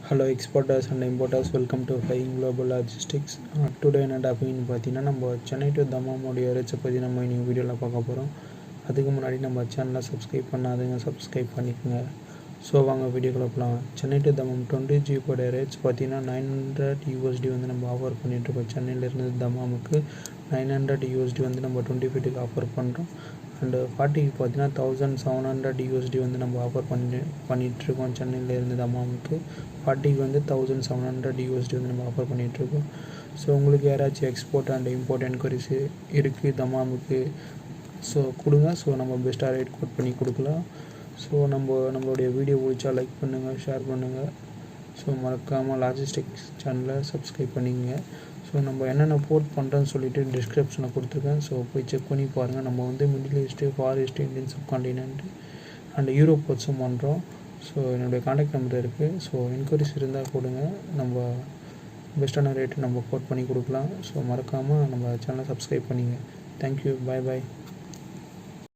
Hello exporters and importers, welcome to Flying Global Logistics. Today என்ன டாபிக்னு பார்த்தீங்கன்னா நம்ம Chennai to தம்மம் உடைய ரேட்ஸை பற்றி நம்ம இன்னைக்கு வீடியோவில் பார்க்க போகிறோம். அதுக்கு முன்னாடி நம்ம சேனலை சப்ஸ்கிரைப் பண்ணாதீங்க, சப்ஸ்கிரைப் பண்ணிக்கோங்க. ஸோ வாங்க வீடியோக்குள்ள போகலாம். சென்னை டு தம்மம் 20'GP உடைய ரேட்ஸ் பார்த்தீங்கன்னா $900 வந்து நம்ம ஆஃபர் பண்ணிகிட்ருக்கோம். சென்னையிலேருந்து தம்மாமுக்கு $900 வந்து நம்ம 20 ஃபீட்டுக்கு ஆஃபர் பண்ணுறோம். அண்டு 40க்கு பார்த்தீங்கன்னா $1700 வந்து நம்ம ஆஃபர் பண்ணிகிட்ருக்கோம். சென்னையிலேருந்து தம்மாமுக்கு 40க்கு வந்து $1700 வந்து நம்ம ஆஃபர் பண்ணிகிட்ருக்கோம். ஸோ உங்களுக்கு யாராச்சும் எக்ஸ்போர்ட் அண்ட் இம்போர்ட் என்கொயரிஸ் இருக்குது தம்மாமுக்கு, ஸோ கொடுங்க. ஸோ நம்ம பெஸ்ட்டாக ரேட் கோட் பண்ணி கொடுக்கலாம். ஸோ நம்மளுடைய வீடியோ பிடிச்சா லைக் பண்ணுங்கள், ஷேர் பண்ணுங்கள். ஸோ மறக்காமல் லாஜிஸ்டிக்ஸ் சேனலை சப்ஸ்கிரைப் பண்ணிக்கங்க. ஸோ நம்ம என்னென்ன போர்ட் பண்ணுறோன்னு சொல்லிட்டு டிஸ்கிரிப்ஷனில் கொடுத்துருக்கேன். ஸோ போய் செக் பண்ணி பாருங்கள். நம்ம வந்து middle east, far east, Indian subcontinent and Europe போர்ட்ஸும் பண்ணுறோம். ஸோ என்னுடைய கான்டாக்ட் நம்பர் இருக்குது. ஸோ என்கொயரிஸ் இருந்தால் கொடுங்க, நம்ம பெஸ்ட்டான ரேட்டு நம்ம கோட் பண்ணி கொடுக்கலாம். ஸோ மறக்காமல் நம்ம சேனலை சப்ஸ்கிரைப் பண்ணிங்க. தேங்க்யூ, பாய் பாய்.